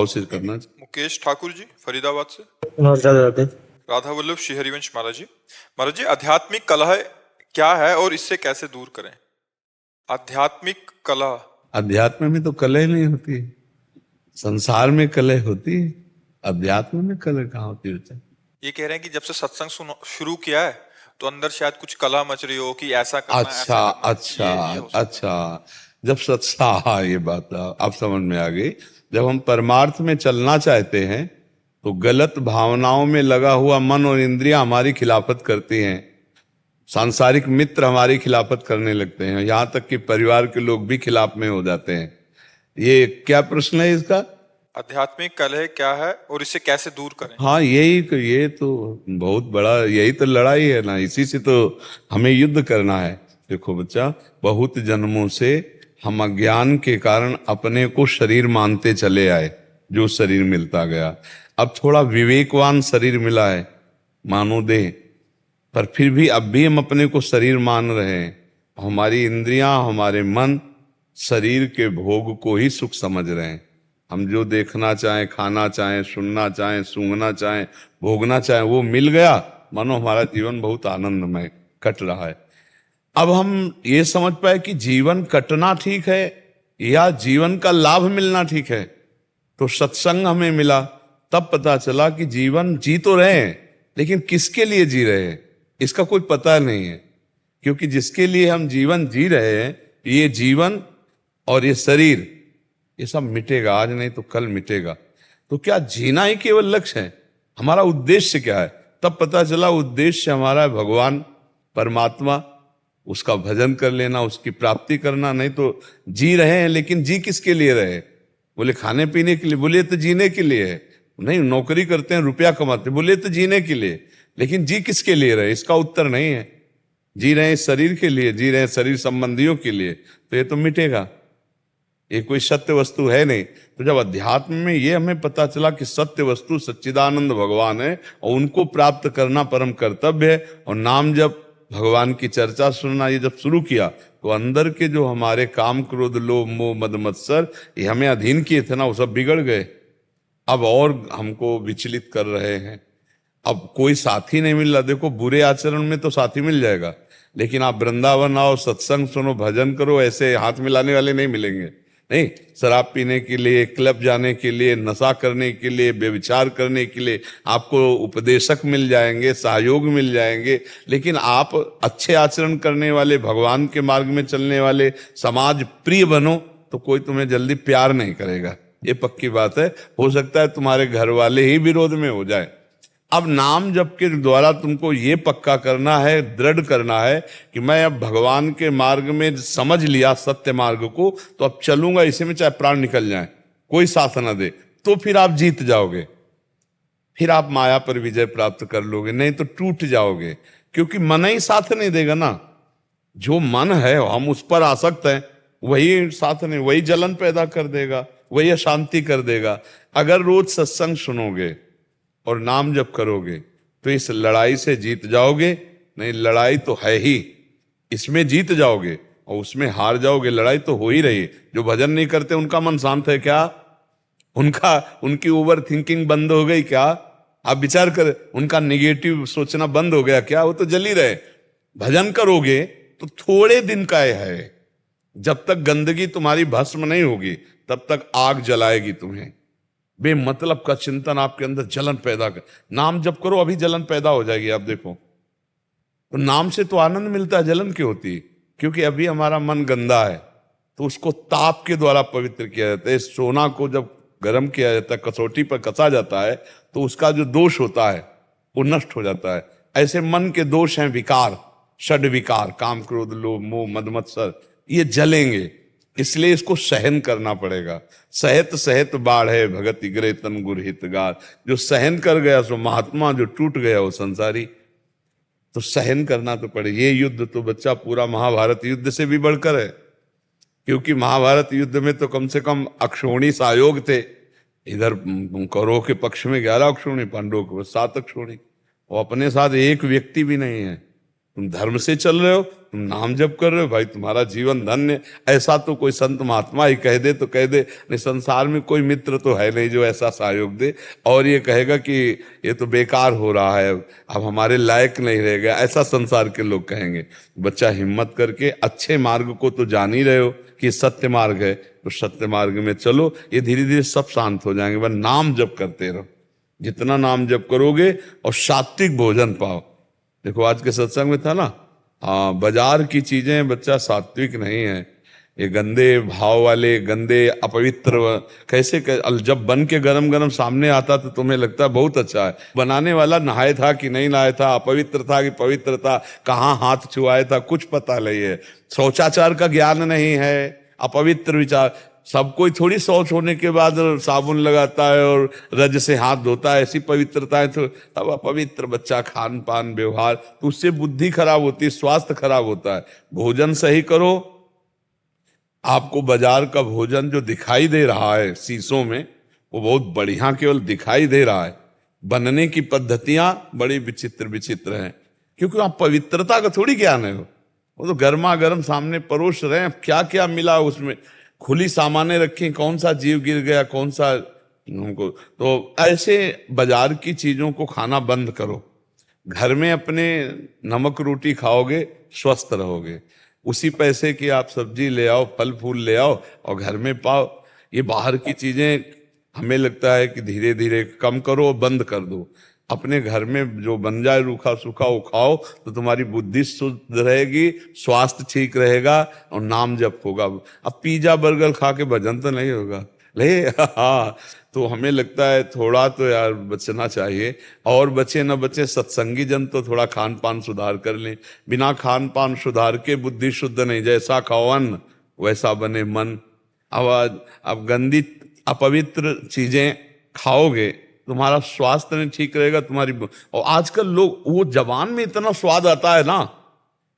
कोशिश करना चाहिए। मुकेश ठाकुर जी फरीदाबाद से। राधे। राधा वल्लभ श्री हरिवंश महाराज जी। महाराज जी, आध्यात्मिक कलह क्या है और इससे कैसे दूर करें? आध्यात्मिक कलह। अध्यात्म में तो कलह नहीं होती, संसार में कलह होती है, अध्यात्म में कलह कहाँ होती है? ये कह रहे हैं कि जब से सत्संग शुरू किया है तो अंदर शायद कुछ कला मच रही हो कि ऐसा करना अच्छा ऐसा करना। अच्छा ये हो सकता है। अच्छा। जब सत्सा, हाँ ये बात अब समझ में आ गई। जब हम परमार्थ में चलना चाहते हैं तो गलत भावनाओं में लगा हुआ मन और इंद्रियां हमारी खिलाफत करती हैं, सांसारिक मित्र हमारी खिलाफत करने लगते हैं, यहां तक कि परिवार के लोग भी खिलाफ में हो जाते हैं। ये क्या प्रश्न है इसका? आध्यात्मिक कलह क्या है और इसे कैसे दूर करें? हाँ ये तो बहुत बड़ा, यही तो लड़ाई है ना, इसी से तो हमें युद्ध करना है। देखो बच्चा, बहुत जन्मों से हम अज्ञान के कारण अपने को शरीर मानते चले आए, जो शरीर मिलता गया। अब थोड़ा विवेकवान शरीर मिला है, मानो दे, पर फिर भी अब भी हम अपने को शरीर मान रहे हैं। हमारी इंद्रियां, हमारे मन शरीर के भोग को ही सुख समझ रहे हैं। हम जो देखना चाहें, खाना चाहें, सुनना चाहें, सूंघना चाहें, भोगना चाहें, वो मिल गया, मानो हमारा जीवन बहुत आनंदमय कट रहा है। अब हम ये समझ पाए कि जीवन कटना ठीक है या जीवन का लाभ मिलना ठीक है। तो सत्संग हमें मिला, तब पता चला कि जीवन जी तो रहे हैं, लेकिन किसके लिए जी रहे हैं इसका कोई पता नहीं है। क्योंकि जिसके लिए हम जीवन जी रहे हैं, ये जीवन और ये शरीर, ये सब मिटेगा, आज नहीं तो कल मिटेगा। तो क्या जीना ही केवल लक्ष्य है? हमारा उद्देश्य क्या है? तब पता चला उद्देश्य हमारा है भगवान परमात्मा, उसका भजन कर लेना, उसकी प्राप्ति करना। नहीं तो जी रहे हैं, लेकिन जी किसके लिए रहे? बोले खाने पीने के लिए, बोले तो जीने के लिए है। नहीं, नौकरी करते हैं, रुपया कमाते, बोले तो जीने के लिए, लेकिन जी किसके लिए रहे? इसका उत्तर नहीं है। जी रहे हैं शरीर के लिए, जी रहे हैं शरीर संबंधियों के लिए, तो ये तो मिटेगा, ये कोई सत्य वस्तु है नहीं। तो जब अध्यात्म में ये हमें पता चला कि सत्य वस्तु सच्चिदानंद भगवान है और उनको प्राप्त करना परम कर्तव्य है, और नाम जब भगवान की चर्चा सुनना ये जब शुरू किया, तो अंदर के जो हमारे काम, क्रोध, लोभ, मोह, मद, मत्सर ये हमें अधीन किए थे ना, वो सब बिगड़ गए। अब और हमको विचलित कर रहे हैं। अब कोई साथी नहीं मिल रहा। देखो, बुरे आचरण में तो साथी मिल जाएगा, लेकिन आप वृंदावन आओ, सत्संग सुनो, भजन करो, ऐसे हाथ मिलाने वाले नहीं मिलेंगे। नहीं, शराब पीने के लिए, क्लब जाने के लिए, नशा करने के लिए, व्यभिचार करने के लिए आपको उपदेशक मिल जाएंगे, सहयोग मिल जाएंगे, लेकिन आप अच्छे आचरण करने वाले, भगवान के मार्ग में चलने वाले, समाज प्रिय बनो, तो कोई तुम्हें जल्दी प्यार नहीं करेगा। ये पक्की बात है। हो सकता है तुम्हारे घर वाले ही विरोध में हो जाए। अब नाम जप के द्वारा तुमको ये पक्का करना है, दृढ़ करना है कि मैं अब भगवान के मार्ग में समझ लिया सत्य मार्ग को, तो अब चलूंगा इसी में, चाहे प्राण निकल जाए, कोई साथ ना दे। तो फिर आप जीत जाओगे, फिर आप माया पर विजय प्राप्त कर लोगे। नहीं तो टूट जाओगे, क्योंकि मन ही साथ नहीं देगा ना। जो मन है, हम उस पर आसक्त हैं, वही साथ नहीं, वही जलन पैदा कर देगा, वही अशांति कर देगा। अगर रोज सत्संग सुनोगे और नाम जप करोगे तो इस लड़ाई से जीत जाओगे। नहीं, लड़ाई तो है ही, इसमें जीत जाओगे और उसमें हार जाओगे। लड़ाई तो हो ही रही है। जो भजन नहीं करते उनका मन शांत है क्या? उनकी ओवर थिंकिंग बंद हो गई क्या? आप विचार कर, उनका निगेटिव सोचना बंद हो गया क्या? वो तो जल ही रहे। भजन करोगे तो थोड़े दिन का है, जब तक गंदगी तुम्हारी भस्म नहीं होगी तब तक आग जलाएगी तुम्हें। बेमतलब का चिंतन आपके अंदर जलन पैदा कर, नाम जप करो, अभी जलन पैदा हो जाएगी। आप देखो, तो नाम से तो आनंद मिलता है, जलन क्यों होती है? क्योंकि अभी हमारा मन गंदा है, तो उसको ताप के द्वारा पवित्र किया जाता है। सोना को जब गर्म किया जाता है, कसौटी पर कसा जाता है, तो उसका जो दोष होता है वो नष्ट हो जाता है। ऐसे मन के दोष हैं विकार, षड विकार, काम, क्रोध, लोभ, मोह, मद, मत्सर, ये जलेंगे। इसलिए इसको सहन करना पड़ेगा। सहत सहत बाढ़ है भगत इगरे तन गुर हितगार। जो सहन कर गया सो महात्मा, जो टूट गया वो संसारी। तो सहन करना तो पड़े। ये युद्ध तो बच्चा पूरा महाभारत युद्ध से भी बढ़कर है, क्योंकि महाभारत युद्ध में तो कम से कम अक्षोणी सहयोग थे। इधर कौरवों के पक्ष में 11 अक्षोणी, पांडवों के 7 अक्षोणी, और अपने साथ एक व्यक्ति भी नहीं है। तुम धर्म से चल रहे हो, तुम नाम जप कर रहे हो, भाई तुम्हारा जीवन धन्य। ऐसा तो कोई संत महात्मा ही कह दे तो कह दे, नहीं संसार में कोई मित्र तो है नहीं जो ऐसा सहयोग दे और ये कहेगा कि ये तो बेकार हो रहा है, अब हमारे लायक नहीं रह गया, ऐसा संसार के लोग कहेंगे। बच्चा हिम्मत करके अच्छे मार्ग को तो जान ही रहे हो कि सत्य मार्ग है, तो सत्य मार्ग में चलो, ये धीरे धीरे सब शांत हो जाएंगे। बस नाम जप करते रहो, जितना नाम जप करोगे और सात्विक भोजन पाओ। देखो आज के सत्संग में था ना, बाजार की चीजें बच्चा सात्विक नहीं है, ये गंदे भाव वाले, गंदे अपवित्र, जब बन के गरम गरम सामने आता तो तुम्हें लगता है बहुत अच्छा है, बनाने वाला नहाया था कि नहीं नहाया था, अपवित्र था कि पवित्र था, कहाँ हाथ छुआया था, कुछ पता नहीं है, शौचाचार का ज्ञान नहीं है, अपवित्र विचार। सब कोई थोड़ी शौच होने के बाद साबुन लगाता है और रज से हाथ धोता है, ऐसी पवित्रता है। तो अब अपवित्र बच्चा खान पान व्यवहार, तो उससे बुद्धि खराब होती है, स्वास्थ्य खराब होता है। भोजन सही करो। आपको बाजार का भोजन जो दिखाई दे रहा है शीशों में, वो बहुत बढ़िया केवल दिखाई दे रहा है, बनने की पद्धतियां बड़ी विचित्र विचित्र हैं, क्योंकि आप पवित्रता का थोड़ी ज्ञान है। वो तो गर्मा गर्म सामने परोस रहे हैं, क्या क्या मिला उसमें, खुली सामानें रखी, कौन सा जीव गिर गया, कौन सा उनको। तो ऐसे बाजार की चीजों को खाना बंद करो। घर में अपने नमक रोटी खाओगे, स्वस्थ रहोगे। उसी पैसे की आप सब्जी ले आओ, फल फूल ले आओ और घर में पाओ। ये बाहर की चीजें हमें लगता है कि धीरे धीरे कम करो, बंद कर दो। अपने घर में जो बन जाए रूखा सूखा वो खाओ, तो तुम्हारी बुद्धि शुद्ध रहेगी, स्वास्थ्य ठीक रहेगा और नाम जप होगा। अब पिज्जा बर्गर खा के भजन तो नहीं होगा ले। हाँ, तो हमें लगता है थोड़ा तो यार बचना चाहिए, और बचे न बचे सत्संगी जन तो थोड़ा खान पान सुधार कर लें। बिना खान पान सुधार के बुद्धि शुद्ध नहीं, जैसा खाओ अन्न वैसा बने मन। अब गंदी अपवित्र चीजें खाओगे, तुम्हारा स्वास्थ्य नहीं ठीक रहेगा, तुम्हारी। और आजकल लोग, वो जबान में इतना स्वाद आता है ना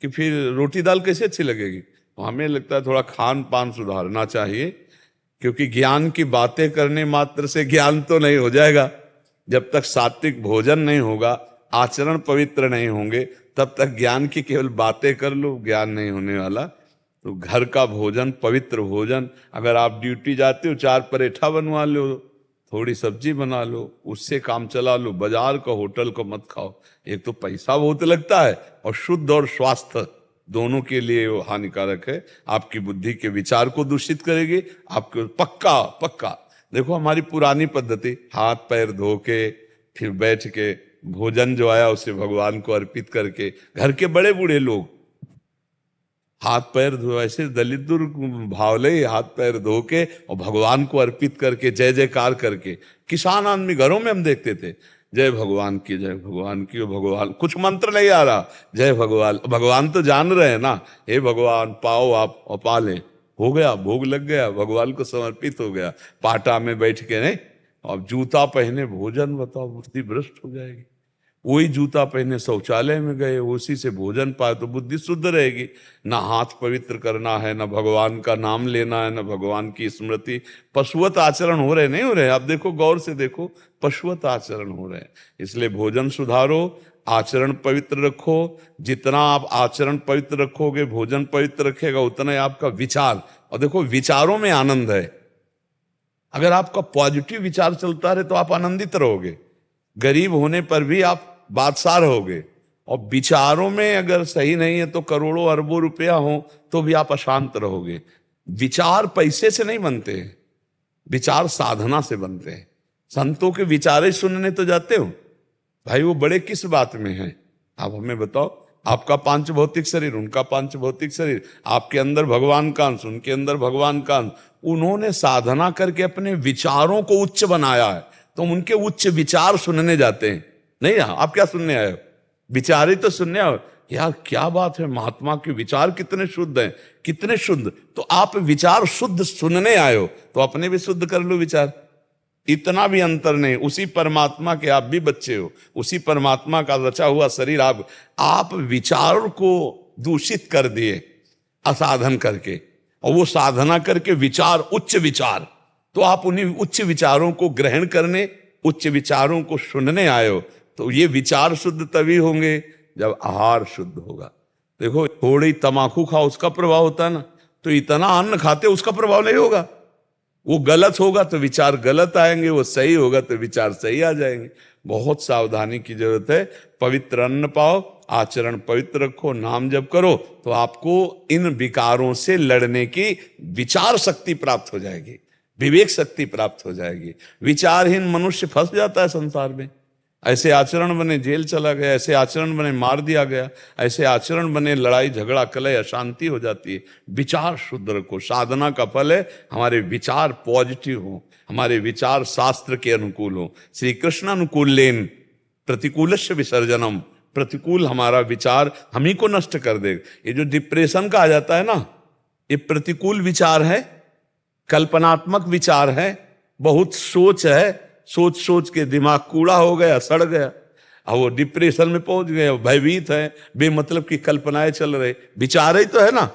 कि फिर रोटी दाल कैसे अच्छी लगेगी। तो हमें लगता है थोड़ा खान पान सुधारना चाहिए, क्योंकि ज्ञान की बातें करने मात्र से ज्ञान तो नहीं हो जाएगा। जब तक सात्विक भोजन नहीं होगा, आचरण पवित्र नहीं होंगे, तब तक ज्ञान की केवल बातें कर लो, ज्ञान नहीं होने वाला। तो घर का भोजन, पवित्र भोजन, अगर आप ड्यूटी जाते हो 4 परेठा बनवा लो, थोड़ी सब्जी बना लो, उससे काम चला लो। बाजार का, होटल को मत खाओ, एक तो पैसा बहुत लगता है और शुद्ध और स्वास्थ्य दोनों के लिए वो हानिकारक है। आपकी बुद्धि के विचार को दूषित करेगी, आपको पक्का पक्का। देखो हमारी पुरानी पद्धति, हाथ पैर धो के फिर बैठ के भोजन जो आया उसे भगवान को अर्पित करके, घर के बड़े बूढ़े लोग हाथ पैर धो, ऐसे दलित भावले हाथ पैर धो के और भगवान को अर्पित करके, जय जयकार करके। किसान आदमी घरों में हम देखते थे, जय भगवान की, जय भगवान की। भगवान कुछ मंत्र नहीं आ रहा, जय भगवान। भगवान तो जान रहे हैं ना, हे भगवान पाओ आप और पाले, हो गया, भोग लग गया, भगवान को समर्पित हो गया। पाटा में बैठ के नहीं, अब जूता पहने भोजन, बताओ बुद्धि भ्रष्ट हो जाएगी। वही जूता पहने शौचालय में गए, उसी से भोजन पाए तो बुद्धि शुद्ध रहेगी। ना हाथ पवित्र करना है, ना भगवान का नाम लेना है, ना भगवान की स्मृति। पशुवत आचरण हो रहे, नहीं हो रहे? आप देखो, गौर से देखो, पशुवत आचरण हो रहे हैं। इसलिए भोजन सुधारो, आचरण पवित्र रखो। जितना आप आचरण पवित्र रखोगे, भोजन पवित्र रखेगा, उतना ही आपका विचार। और देखो, विचारों में आनंद है। अगर आपका पॉजिटिव विचार चलता रहे तो आप आनंदित रहोगे, गरीब होने पर भी आप बादशाह रहोगे। और विचारों में अगर सही नहीं है तो करोड़ों अरबों रुपया हो तो भी आप अशांत रहोगे। विचार पैसे से नहीं बनते, विचार साधना से बनते हैं। संतों के विचारे सुनने तो जाते हो भाई, वो बड़े किस बात में हैं? आप हमें बताओ। आपका पांच भौतिक शरीर, उनका पांच भौतिक शरीर, आपके अंदर भगवान का अंश, उनके अंदर भगवान का अंश। उन्होंने साधना करके अपने विचारों को उच्च बनाया है, तो उनके उच्च विचार सुनने जाते हैं। नहीं, आप क्या सुनने आए हो? विचार ही तो सुनने आओ। यार क्या बात है, महात्मा के विचार कितने शुद्ध हैं, कितने शुद्ध। तो आप विचार शुद्ध सुनने आए हो, तो अपने भी शुद्ध कर लो विचार। इतना भी अंतर नहीं, उसी परमात्मा के आप भी बच्चे हो, उसी परमात्मा का रचा हुआ शरीर। आप विचार को दूषित कर दिए असाधन करके, और वो साधना करके विचार, उच्च विचार, तो आप उन्हीं उच्च विचारों को ग्रहण करने, उच्च विचारों को सुनने आए हो। तो ये विचार शुद्ध तभी होंगे जब आहार शुद्ध होगा। देखो थोड़ी तमाकू खाओ उसका प्रभाव होता है ना, तो इतना अन्न खाते उसका प्रभाव नहीं होगा। वो गलत होगा तो विचार गलत आएंगे, वो सही होगा तो विचार सही आ जाएंगे। बहुत सावधानी की जरूरत है। पवित्र अन्न पाओ, आचरण पवित्र रखो, नाम जप करो, तो आपको इन विकारों से लड़ने की विचार शक्ति प्राप्त हो जाएगी, विवेक शक्ति प्राप्त हो जाएगी। विचारहीन मनुष्य फंस जाता है संसार में। ऐसे आचरण बने जेल चला गया, ऐसे आचरण बने मार दिया गया, ऐसे आचरण बने लड़ाई झगड़ा कलह अशांति हो जाती है। विचार शुद्ध रखो। साधना का फल है हमारे विचार पॉजिटिव हो, हमारे विचार शास्त्र के अनुकूल हो। श्री कृष्ण अनुकूलेन प्रतिकूलस्य विसर्जनम। प्रतिकूल हमारा विचार हम ही को नष्ट कर देगा। ये जो डिप्रेशन का आ जाता है ना, ये प्रतिकूल विचार है, कल्पनात्मक विचार है, बहुत सोच है। सोच सोच के दिमाग कूड़ा हो गया, सड़ गया, अब वो डिप्रेशन में पहुंच गए, भयभीत है, बेमतलब की कल्पनाएं चल रहे। विचार ही तो है ना।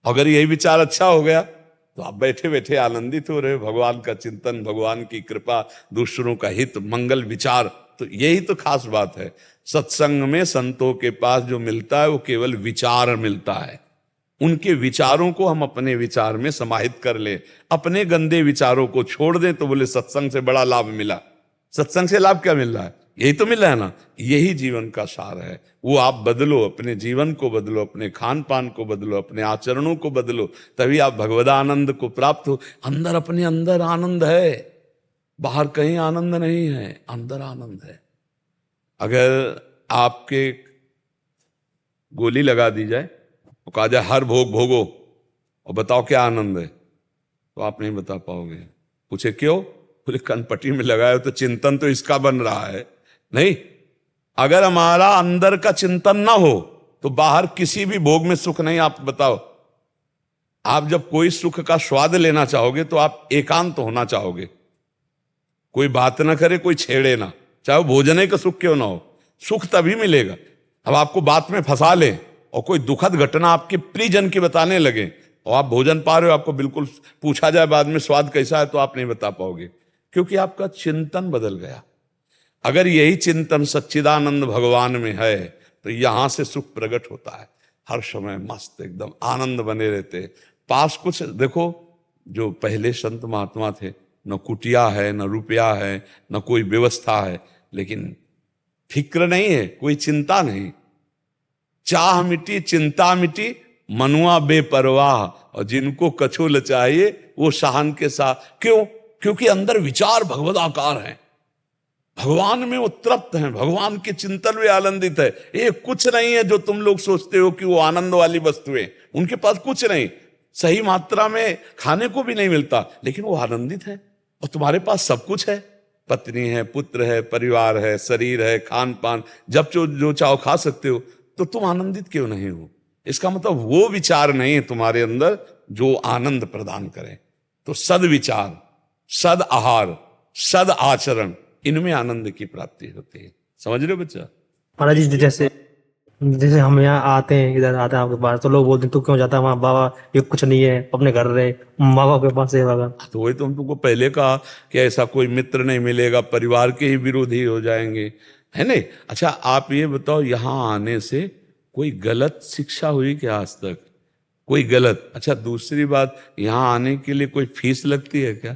अगर यही विचार अच्छा हो गया तो आप बैठे बैठे आनंदित हो रहे हो। भगवान का चिंतन, भगवान की कृपा, दूसरों का हित, मंगल विचार, तो यही तो खास बात है। सत्संग में संतों के पास जो मिलता है वो केवल विचार मिलता है। उनके विचारों को हम अपने विचार में समाहित कर ले, अपने गंदे विचारों को छोड़ दें, तो बोले सत्संग से बड़ा लाभ मिला। सत्संग से लाभ क्या मिल रहा है? यही तो मिल रहा है ना। यही जीवन का सार है। वो आप बदलो, अपने जीवन को बदलो, अपने खान पान को बदलो, अपने आचरणों को बदलो, तभी आप भगवदानंद को प्राप्त हो। अंदर, अपने अंदर आनंद है, बाहर कहीं आनंद नहीं है, अंदर आनंद है। अगर आपके गोली लगा दी जाए, वो कहा जाए हर भोग भोगो और बताओ क्या आनंद है, तो आप नहीं बता पाओगे। पूछे क्यों? बोले कनपट्टी में लगाए तो चिंतन तो इसका बन रहा है। नहीं, अगर हमारा अंदर का चिंतन ना हो तो बाहर किसी भी भोग में सुख नहीं। आप बताओ, आप जब कोई सुख का स्वाद लेना चाहोगे तो आप एकांत होना चाहोगे, कोई बात ना करे, कोई छेड़े ना, चाहे वो भोजन का सुख क्यों ना हो, सुख तभी मिलेगा। अब आपको बात में फंसा ले और कोई दुखद घटना आपके प्रियजन की बताने लगे और आप भोजन पा रहे हो, आपको बिल्कुल पूछा जाए बाद में स्वाद कैसा है, तो आप नहीं बता पाओगे, क्योंकि आपका चिंतन बदल गया। अगर यही चिंतन सच्चिदानंद भगवान में है तो यहां से सुख प्रकट होता है। हर समय मस्त एकदम आनंद बने रहते। पास कुछ देखो, जो पहले संत महात्मा थे, न कुटिया है, न रुपया है, न कोई व्यवस्था है, लेकिन फिक्र नहीं है, कोई चिंता नहीं। चाह मिटी, चिंता मिटी, मनुआ बेपरवाह, और जिनको कछुल चाहिए वो शाहन के साथ। क्यों? क्योंकि अंदर विचार भगवदाकार है, भगवान में वो तृप्त हैं, भगवान के चिंतन में आनंदित है। ये कुछ नहीं है जो तुम लोग सोचते हो कि वो आनंद वाली वस्तुएं, उनके पास कुछ नहीं, सही मात्रा में खाने को भी नहीं मिलता, लेकिन वो आनंदित है। और तुम्हारे पास सब कुछ है, पत्नी है, पुत्र है, परिवार है, शरीर है, खान पान, जब जो चाहो खा सकते हो, तो तुम आनंदित क्यों नहीं हो? इसका मतलब वो विचार नहीं है तुम्हारे अंदर जो आनंद प्रदान करे। तो सद विचार, सद आहार, सद आचरण, इनमें आनंद की प्राप्ति होती है। समझ रहे हो बच्चा? महाराज जी, जैसे जैसे हम यहाँ आते हैं, इधर आते हैं आपके पास, तो लोग बोलते हैं तू क्यों जाता है वहाँ, बाबा ये कुछ नहीं है, अपने घर रहे, माँ बाप के पास है बाबा। तो वही तो हम तुमको पहले कहा कि ऐसा कोई मित्र नहीं मिलेगा, परिवार के ही विरोधी हो जाएंगे, है नहीं? अच्छा आप ये बताओ, यहाँ आने से कोई गलत शिक्षा हुई क्या आज तक? कोई गलत? अच्छा दूसरी बात, यहाँ आने के लिए कोई फीस लगती है क्या?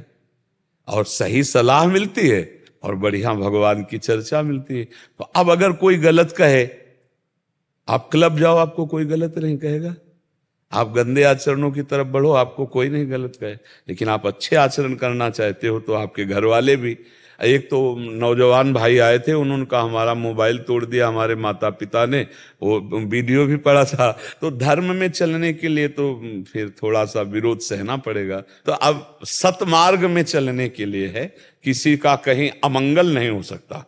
और सही सलाह मिलती है और बढ़िया भगवान की चर्चा मिलती है। तो अब अगर कोई गलत कहे, आप क्लब जाओ, आपको कोई गलत नहीं कहेगा। आप गंदे आचरणों की तरफ बढ़ो, आपको कोई नहीं गलत कहे। लेकिन आप अच्छे आचरण करना चाहते हो तो आपके घर वाले भी। एक तो नौजवान भाई आए थे, उन्होंने कहा हमारा मोबाइल तोड़ दिया हमारे माता पिता ने, वो वीडियो भी पड़ा था। तो धर्म में चलने के लिए तो फिर थोड़ा सा विरोध सहना पड़ेगा। तो अब सतमार्ग में चलने के लिए है, किसी का कहीं अमंगल नहीं हो सकता,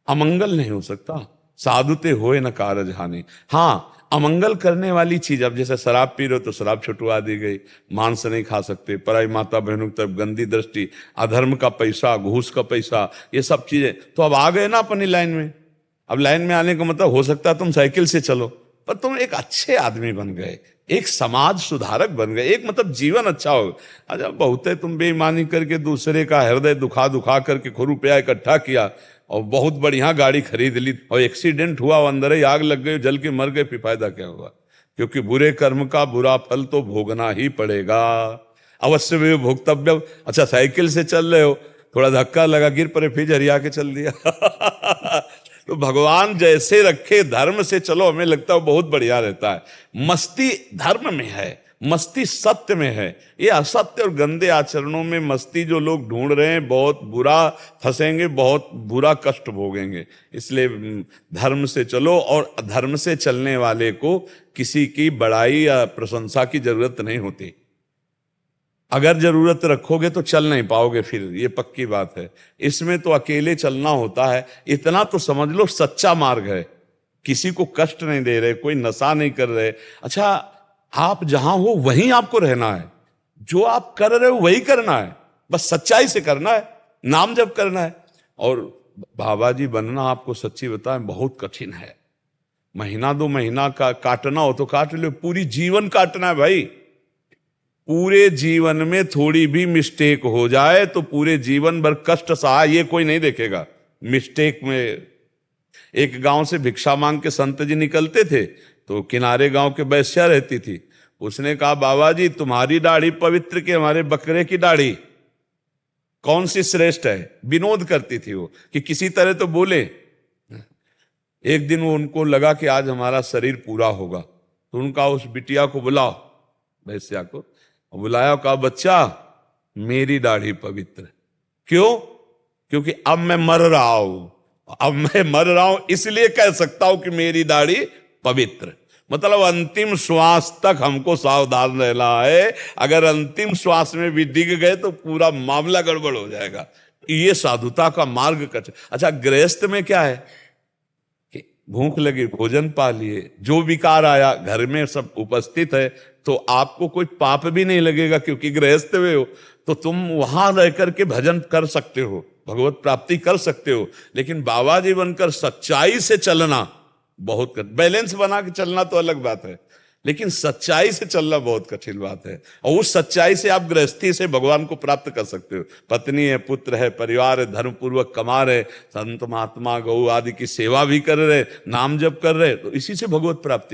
अमंगल नहीं हो सकता। साधुते होए न कारज हानि। हाँ, अमंगल करने वाली चीज, अब जैसे शराब पी रहे हो तो शराब छुटवा दी गई, मांस नहीं खा सकते, पराई माता बहनों की तरफ गंदी दृष्टि, अधर्म का पैसा, घूस का पैसा, ये सब चीजें तो अब आ गए ना अपनी लाइन में। अब लाइन में आने का मतलब हो सकता है तुम साइकिल से चलो, पर तुम एक अच्छे आदमी बन गए, एक समाज सुधारक बन गए, एक मतलब जीवन अच्छा हो। अच्छा, बहुत है तुम बेईमानी करके दूसरे का हृदय दुखा दुखा करके खूब रुपया इकट्ठा किया और बहुत बढ़िया गाड़ी खरीद ली और एक्सीडेंट हुआ, अंदर ही आग लग गई, जल के मर गए, फिर फायदा क्या हुआ? क्योंकि बुरे कर्म का बुरा फल तो भोगना ही पड़ेगा, अवश्य में भोक्तव्य। अच्छा, साइकिल से चल रहे हो, थोड़ा धक्का लगा, गिर पड़े, फिर झरिया के चल दिया। तो भगवान जैसे रखे, धर्म से चलो, हमें लगता है बहुत बढ़िया रहता है। मस्ती धर्म में है, मस्ती सत्य में है। ये असत्य और गंदे आचरणों में मस्ती जो लोग ढूंढ रहे हैं, बहुत बुरा फंसेंगे, बहुत बुरा कष्ट भोगेंगे। इसलिए धर्म से चलो, और धर्म से चलने वाले को किसी की बड़ाई या प्रशंसा की जरूरत नहीं होती। अगर जरूरत रखोगे तो चल नहीं पाओगे, फिर ये पक्की बात है। इसमें तो अकेले चलना होता है। इतना तो समझ लो सच्चा मार्ग है, किसी को कष्ट नहीं दे रहे, कोई नशा नहीं कर रहे। अच्छा, आप जहां हो वहीं आपको रहना है, जो आप कर रहे हो वही करना है, बस सच्चाई से करना है, नाम जप करना है। और बाबा जी बनना, आपको सच्ची बताएं, बहुत कठिन है। महीना 2 महीना का काटना हो तो काट लो, पूरी जीवन काटना है भाई। पूरे जीवन में थोड़ी भी मिस्टेक हो जाए तो पूरे जीवन भर कष्ट सहा, ये कोई नहीं देखेगा। मिस्टेक में एक गांव से भिक्षा मांग के संत जी निकलते थे, तो किनारे गांव के वैश्या रहती थी। उसने कहा, बाबा जी तुम्हारी दाढ़ी पवित्र कि हमारे बकरे की दाढ़ी, कौन सी श्रेष्ठ है? विनोद करती थी वो कि किसी तरह तो बोले। एक दिन वो उनको लगा कि आज हमारा शरीर पूरा होगा, तो उनका उस बिटिया को बुलाओ, वैश्या को बुलाया, कहा बच्चा मेरी दाढ़ी पवित्र। क्यों? क्योंकि अब मैं मर रहा हूं, अब मैं मर रहा हूं इसलिए कह सकता हूं कि मेरी दाढ़ी पवित्र। मतलब अंतिम श्वास तक हमको सावधान रहना है। अगर अंतिम श्वास में भी डिग गए तो पूरा मामला गड़बड़ हो जाएगा। ये साधुता का मार्ग कट। अच्छा, गृहस्थ में क्या है कि भूख लगी, भोजन पा लिए, जो विकार आया घर में सब उपस्थित है, तो आपको कोई पाप भी नहीं लगेगा, क्योंकि गृहस्थ में हो तो तुम वहां रह करके भजन कर सकते हो, भगवत प्राप्ति कर सकते हो। लेकिन बाबा जी बनकर सच्चाई से चलना बहुत बैलेंस बना के चलना तो अलग बात है, लेकिन सच्चाई से चलना बहुत कठिन बात है। और उस सच्चाई से आप गृहस्थी से भगवान को प्राप्त कर सकते हो। पत्नी है, पुत्र है, परिवार है, धर्म पूर्वक कमा रहे, संत महात्मा गौ आदि की सेवा भी कर रहे, नाम जप कर रहे, तो इसी से भगवत प्राप्ति है।